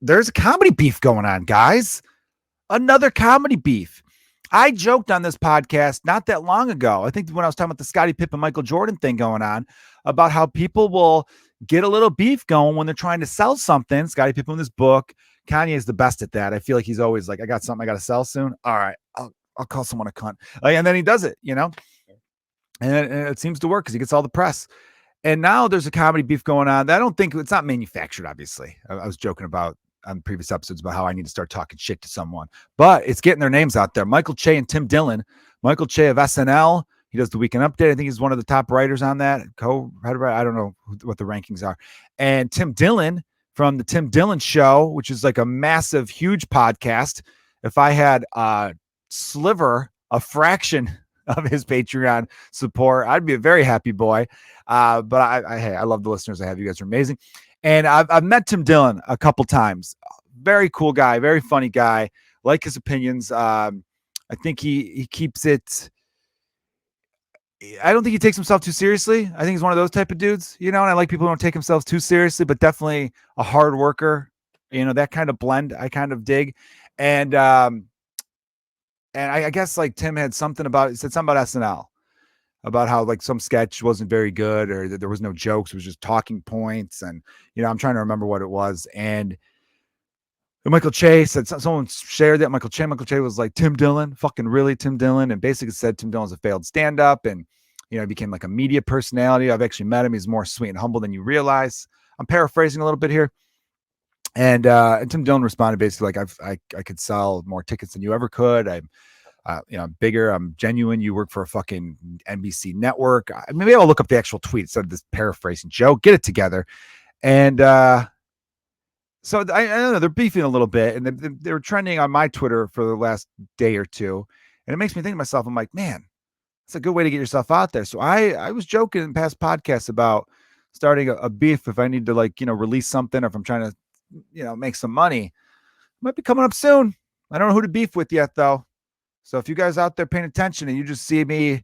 there's a comedy beef going on, guys. Another comedy beef. I joked on this podcast not that long ago. I think when I was talking about the Scottie Pippen, Michael Jordan thing going on, about how people will get a little beef going when they're trying to sell something. Scottie Pippen, this book, Kanye is the best at that. I feel like he's always like, I got something I got to sell soon. All right, I'll call someone a cunt. And then he does it, and it seems to work because he gets all the press. And now there's a comedy beef going on that I don't think it's not manufactured, obviously. I was joking about on previous episodes about how I need to start talking shit to someone, but it's getting their names out there. Michael Che and Tim Dillon. Michael Che of SNL. He does the Weekend Update. I think he's one of the top writers on that. I don't know what the rankings are. And Tim Dillon from the Tim Dillon Show, which is like a massive, huge podcast. If I had a fraction of his Patreon support, I'd be a very happy boy. But I love the listeners I have. You guys are amazing. And I've met Tim Dillon a couple times. Very cool guy, very funny guy. Like his opinions. I think he keeps it. I don't think he takes himself too seriously. I think he's one of those type of dudes, and I like people who don't take themselves too seriously, but definitely a hard worker. That kind of blend I kind of dig. And I guess like Tim had something he said something about SNL. About how like some sketch wasn't very good or that there was no jokes, it was just talking points. And, I'm trying to remember what it was. And Michael Che said, someone shared that Michael Che was like, Tim Dillon, fucking really Tim Dillon. And basically said Tim Dillon's a failed stand-up and, he became like a media personality. I've actually met him. He's more sweet and humble than you realize. I'm paraphrasing a little bit here. And Tim Dillon responded basically like, I could sell more tickets than you ever could. I'm bigger. I'm genuine. You work for a fucking NBC network. Maybe I'll look up the actual tweet instead of this paraphrasing. Joe, get it together. And so I don't know. They're beefing a little bit, and they were trending on my Twitter for the last day or two. And it makes me think to myself, I'm like, man, it's a good way to get yourself out there. So I was joking in past podcasts about starting a beef if I need to release something or if I'm trying to, make some money. Might be coming up soon. I don't know who to beef with yet, though. So if you guys out there paying attention and you just see me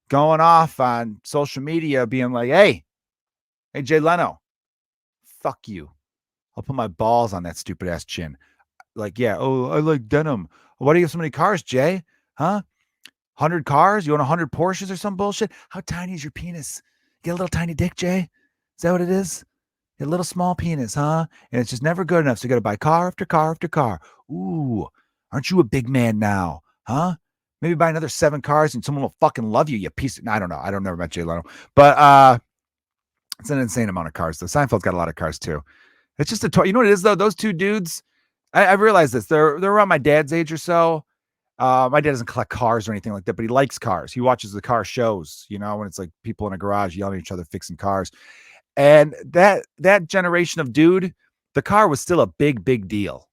going off on social media being like, hey, Jay Leno, fuck you. I'll put my balls on that stupid ass chin. Like, yeah, oh, I like denim. Why do you have so many cars, Jay? Huh? 100 cars? You own 100 Porsches or some bullshit? How tiny is your penis? You get a little tiny dick, Jay? Is that what it is? A little small penis, huh? And it's just never good enough. So you got to buy car after car after car. Ooh, aren't you a big man now? Huh? Maybe buy another 7 cars and someone will fucking love you, you piece of... I don't know. I don't never met Jay Leno. But it's an insane amount of cars, though. Seinfeld's got a lot of cars, too. It's just you know what it is, though? Those two dudes, I've realized this. They're around my dad's age or so. My dad doesn't collect cars or anything like that, but he likes cars. He watches the car shows, when it's like people in a garage yelling at each other, fixing cars. And that generation of dude, the car was still a big, big deal.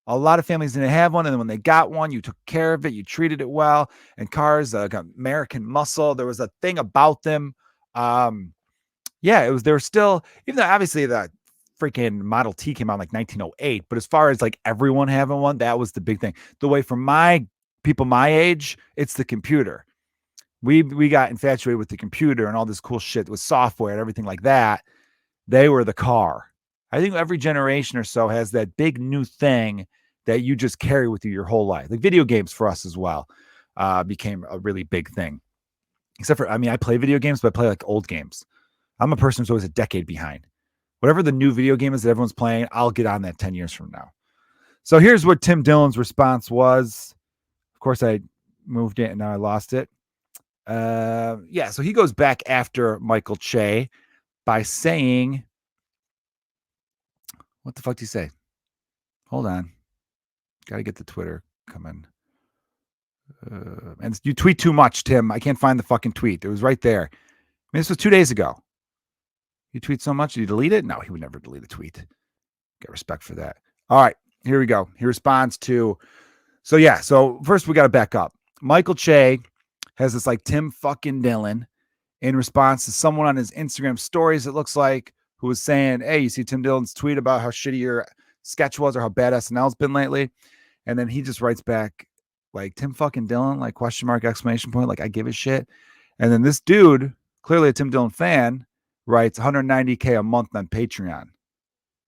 A lot of families didn't have one, and then when they got one, you took care of it, you treated it well. And cars, got American muscle. There was a thing about them. They were still, even though obviously the freaking Model T came out in like 1908, but as far as like everyone having one, that was the big thing. The way for my people my age, it's the computer. We got infatuated with the computer and all this cool shit with software and everything like that. They were the car. I think every generation or so has that big new thing that you just carry with you your whole life. Like video games for us as well became a really big thing. Except for, I play video games, but I play like old games. I'm a person who's always a decade behind. Whatever the new video game is that everyone's playing, I'll get on that 10 years from now. So here's what Tim Dillon's response was. Of course, I moved it and now I lost it. So he goes back after Michael Che by saying, what the fuck did he say? Hold on. Got to get the Twitter coming. And you tweet too much, Tim. I can't find the fucking tweet. It was right there. This was 2 days ago. You tweet so much, did you delete it? No, he would never delete a tweet. Get respect for that. All right, here we go. He responds to, so first we got to back up. Michael Che has this like Tim fucking Dillon in response to someone on his Instagram stories, it looks like, who was saying, hey, you see Tim Dillon's tweet about how shitty your sketch was or how bad SNL's been lately? And then he just writes back, like, Tim fucking Dillon, like, question mark, exclamation point, like, I give a shit. And then this dude, clearly a Tim Dillon fan, writes $190K a month on Patreon.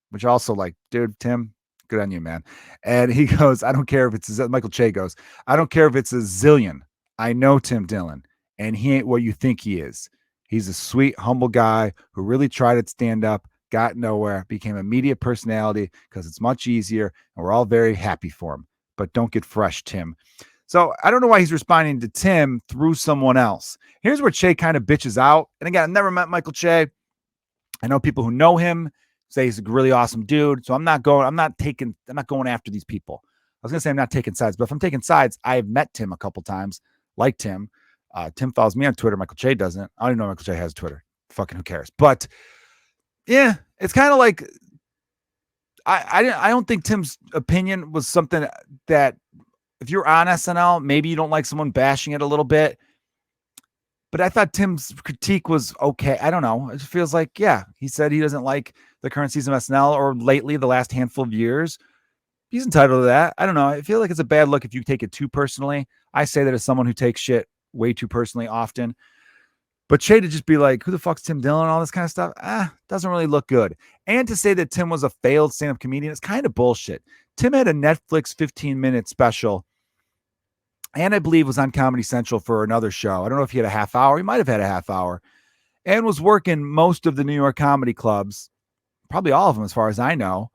which also like, dude, Tim, good on you, man. And he goes, I don't care if it's Michael Che goes, I don't care if it's a zillion. I know Tim Dillon, and he ain't what you think he is. He's a sweet, humble guy who really tried to stand up, got nowhere, became a media personality because it's much easier, and we're all very happy for him. But don't get fresh, Tim. So I don't know why he's responding to Tim through someone else. Here's where Che kind of bitches out. And again, I've never met Michael Che. I know people who know him say he's a really awesome dude. So I'm not going after these people. I was going to say I'm not taking sides, but if I'm taking sides, I've met Tim a couple times, liked him. Tim follows me on Twitter. Michael Che doesn't. I don't even know Michael Che has Twitter. Fucking who cares? But yeah, it's kind of like I don't think Tim's opinion was something that if you're on SNL, maybe you don't like someone bashing it a little bit. But I thought Tim's critique was okay. I don't know. It feels like, yeah, he said he doesn't like the current season of SNL or lately the last handful of years. He's entitled to that. I don't know. I feel like it's a bad look if you take it too personally. I say that as someone who takes shit way too personally often. But Che to just be like, who the fuck's Tim Dillon? All this kind of stuff. Doesn't really look good. And to say that Tim was a failed stand-up comedian is kind of bullshit. Tim had a Netflix 15-minute special, and I believe was on Comedy Central for another show. I don't know if he had a half hour. He might have had a half hour, and was working most of the New York comedy clubs, probably all of them as far as I know,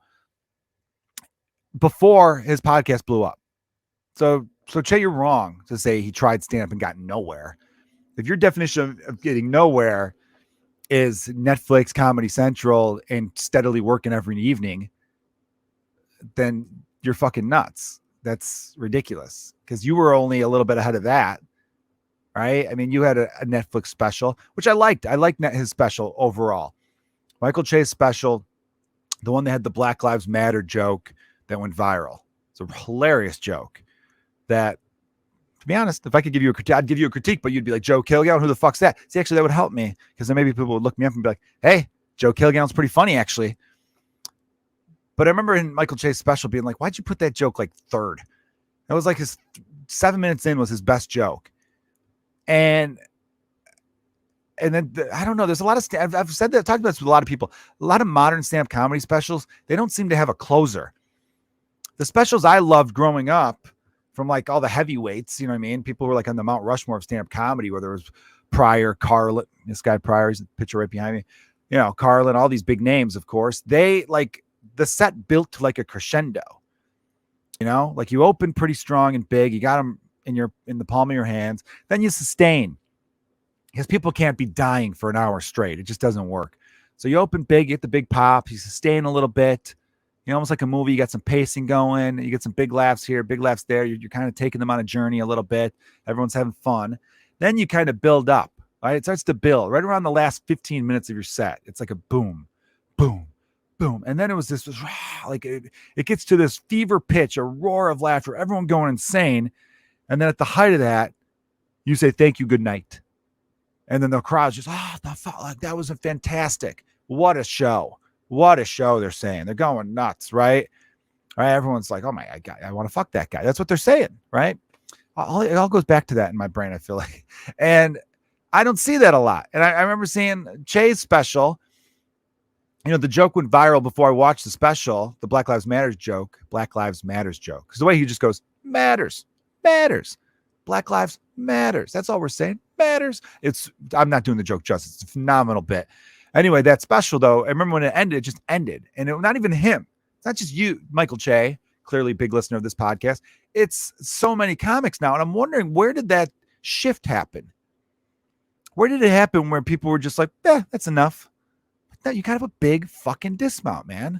before his podcast blew up. So Che, you're wrong to say he tried stand-up and got nowhere. If your definition of getting nowhere is Netflix, Comedy Central, and steadily working every evening, then you're fucking nuts. That's ridiculous because you were only a little bit ahead of that, right? I mean, you had a Netflix special, which I liked. I liked his special overall. Michael Che's special, the one that had the Black Lives Matter joke that went viral. It's a hilarious joke that, to be honest, if I could give you a critique, I'd give you a critique, but you'd be like, Joe Kilgallon, who the fuck's that? See, actually, that would help me because then maybe people would look me up and be like, hey, Joe Kilgallon's pretty funny, actually. But I remember in Michael Che's special being like, why'd you put that joke like third? That was like his 7 minutes in was his best joke. And then I don't know. There's a lot of I've said that, I've talked about this with a lot of people. A lot of modern stand-up comedy specials, they don't seem to have a closer. The specials I loved growing up from like all the heavyweights, you know what I mean? People were like on the Mount Rushmore of stand-up comedy where there was Pryor, Carlin, this guy Pryor, he's the picture right behind me. You know, Carlin, all these big names, of course. They like the set built to like a crescendo. You know, like you open pretty strong and big. You got them in the palm of your hands. Then you sustain because people can't be dying for an hour straight. It just doesn't work. So you open big, you get the big pop, you sustain a little bit. You know, almost like a movie. You got some pacing going. You get some big laughs here, big laughs there. You're kind of taking them on a journey a little bit. Everyone's having fun. Then you kind of build up. Right? It starts to build right around the last 15 minutes of your set. It's like a boom, boom, boom. And then it was this like it gets to this fever pitch, a roar of laughter, everyone going insane. And then at the height of that, you say, thank you, good night. And then the crowd's just, that was a fantastic. What a show. What a show, they're saying. They're going nuts, right? All right, everyone's like, oh my God, I want to fuck that guy. That's what they're saying, right? It all goes back to that in my brain, I feel like. And I don't see that a lot. And I remember seeing Che's special. You know, the joke went viral before I watched the special, the Black Lives Matters joke. Because the way he just goes, matters. Black Lives Matters. That's all we're saying. Matters. I'm not doing the joke justice. It's a phenomenal bit. Anyway, that special, though, I remember when it ended, it just ended. And it was not even him. It's not just you, Michael Che, clearly a big listener of this podcast. It's so many comics now. And I'm wondering, where did that shift happen? Where did it happen where people were just like, that's enough? No, you gotta have a big fucking dismount, man.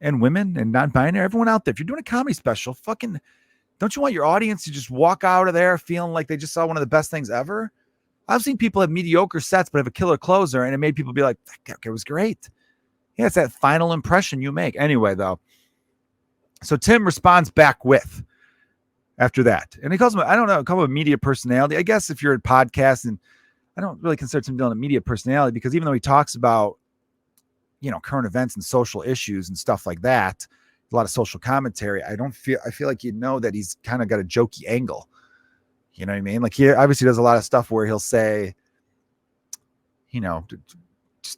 And women and non-binary, everyone out there, if you're doing a comedy special, fucking, don't you want your audience to just walk out of there feeling like they just saw one of the best things ever? I've seen people have mediocre sets, but have a killer closer, and it made people be like, it was great. Yeah, it's that final impression you make. Anyway, though, so Tim responds back with, after that, and he calls him, I don't know, call him a media personality. I guess if you're a podcast, and I don't really consider Tim Dillon a media personality because even though he talks about, you know, current events and social issues and stuff like that, a lot of social commentary, I feel like you know that he's kind of got a jokey angle. You know what I mean? Like he obviously does a lot of stuff where he'll say, you know,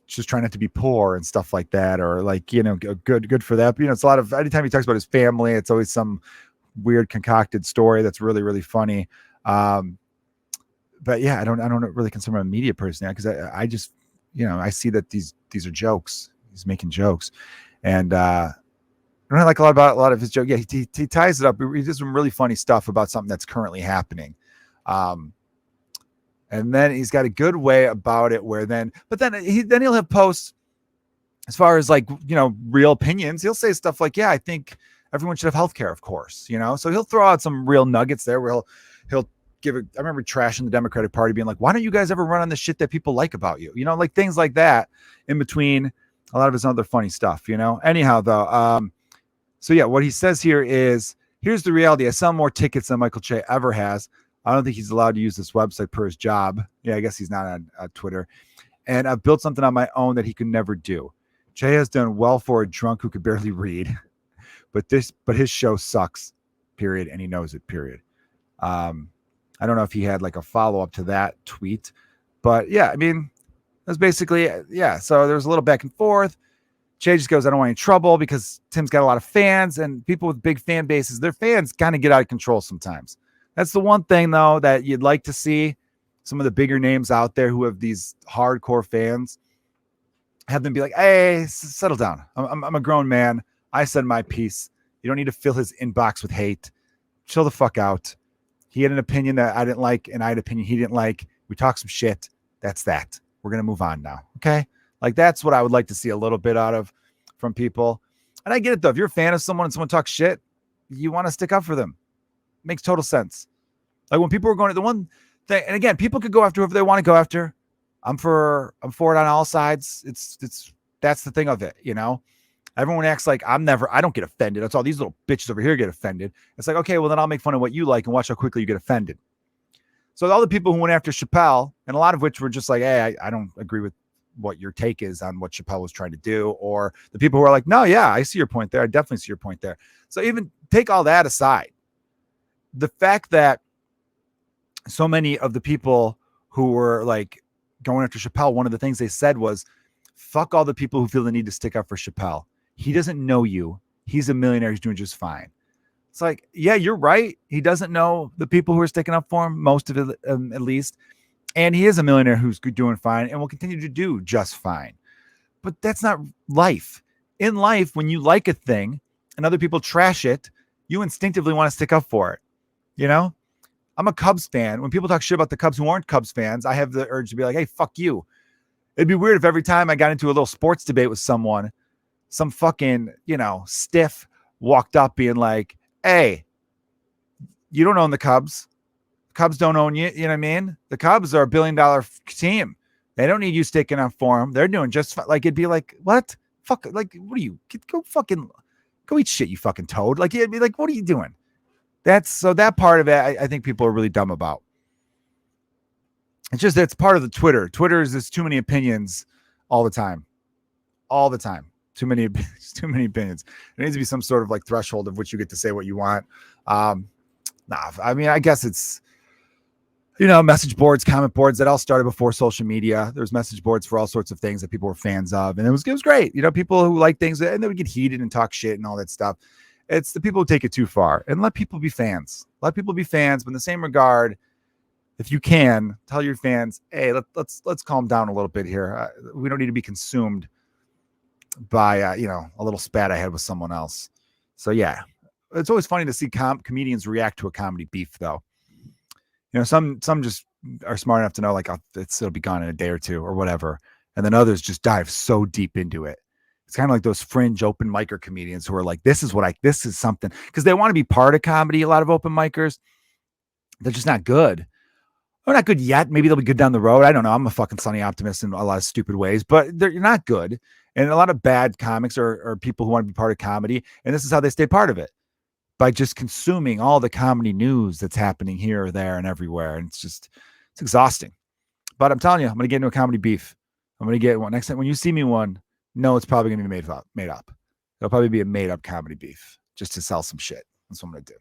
just trying not to be poor and stuff like that, or like, you know, good for that. But, you know, it's a lot of, anytime he talks about his family, it's always some weird concocted story that's really, really funny. But yeah, I don't really consider him a media person now, because I just, you know, I see that these are jokes. He's making jokes, and I don't like a lot of his jokes. Yeah, he ties it up. He does some really funny stuff about something that's currently happening. And then he's got a good way about it where then he'll have posts as far as like, you know, real opinions. He'll say stuff like, yeah, I think everyone should have healthcare, of course, you know? So he'll throw out some real nuggets there where he'll give it. I remember trashing the Democratic Party, being like, why don't you guys ever run on the shit that people like about you? You know, like things like that in between a lot of his other funny stuff, you know? Anyhow, though, so yeah, what he says here is, here's the reality. I sell more tickets than Michael Che ever has. I don't think he's allowed to use this website per his job. Yeah, I guess he's not on Twitter. And I've built something on my own that he could never do. Che has done well for a drunk who could barely read, but his show sucks, period. And he knows it, period. I don't know if he had like a follow-up to that tweet, but yeah, I mean, that's basically, yeah. So there's a little back and forth. Che just goes, I don't want any trouble, because Tim's got a lot of fans, and people with big fan bases, their fans kind of get out of control sometimes. That's the one thing, though, that you'd like to see. Some of the bigger names out there who have these hardcore fans, have them be like, hey, settle down. I'm a grown man. I said my piece. You don't need to fill his inbox with hate. Chill the fuck out. He had an opinion that I didn't like, and I had an opinion he didn't like. We talked some shit. That's that. We're going to move on now. Okay? Like, that's what I would like to see a little bit out of from people. And I get it, though. If you're a fan of someone and someone talks shit, you want to stick up for them. Makes total sense. Like when people were going to the one thing, and again, people could go after whoever they want to go after. I'm for it on all sides. That's the thing of it, you know. Everyone acts like I don't get offended. That's all these little bitches over here get offended. It's like, okay, well then I'll make fun of what you like and watch how quickly you get offended. So all the people who went after Chappelle, and a lot of which were just like, hey, I don't agree with what your take is on what Chappelle was trying to do, or the people who are like, no, yeah, I see your point there. I definitely see your point there. So even take all that aside, the fact that so many of the people who were like going after Chappelle, one of the things they said was, fuck all the people who feel the need to stick up for Chappelle. He doesn't know you. He's a millionaire. He's doing just fine. It's like, yeah, you're right. He doesn't know the people who are sticking up for him, most of it at least. And he is a millionaire who's doing fine and will continue to do just fine. But that's not life. In life, when you like a thing and other people trash it, you instinctively want to stick up for it. You know, I'm a Cubs fan. When people talk shit about the Cubs who aren't Cubs fans, I have the urge to be like, hey, fuck you. It'd be weird if every time I got into a little sports debate with someone, some fucking, you know, stiff walked up being like, hey, you don't own the Cubs. The Cubs don't own you. You know what I mean? The Cubs are $1 billion team. They don't need you sticking up for them. They're doing just fine. Like, it'd be like, what? Fuck, like, what are you? Go eat shit, you fucking toad. Like, it'd be like, what are you doing? So that part of it, I think people are really dumb about. It's just, it's part of the Twitter. Twitter is just too many opinions all the time. All the time. Too many opinions. There needs to be some sort of like threshold of which you get to say what you want. I mean, I guess it's, you know, message boards, comment boards, that all started before social media. There was message boards for all sorts of things that people were fans of. And it was great. You know, people who like things, and they would get heated and talk shit and all that stuff. It's the people who take it too far, and let people be fans. Let people be fans, but in the same regard, if you can, tell your fans, hey, let's calm down a little bit here. We don't need to be consumed by you know, a little spat I had with someone else. So yeah, it's always funny to see comedians react to a comedy beef, though. You know, some just are smart enough to know like, it'll be gone in a day or two or whatever, and then others just dive so deep into it. It's kind of like those fringe open micer comedians who are like, this is something, because they want to be part of comedy. A lot of open micers, they're just not good. They're not good yet. Maybe they'll be good down the road. I don't know. I'm a fucking sunny optimist in a lot of stupid ways, but they're not good. And a lot of bad comics are people who want to be part of comedy. And this is how they stay part of it, by just consuming all the comedy news that's happening here or there and everywhere. And it's exhausting. But I'm telling you, I'm going to get into a comedy beef. I'm going to get one next time. When you see me one, no, it's probably going to be made up. It'll probably be a made up comedy beef just to sell some shit. That's what I'm going to do.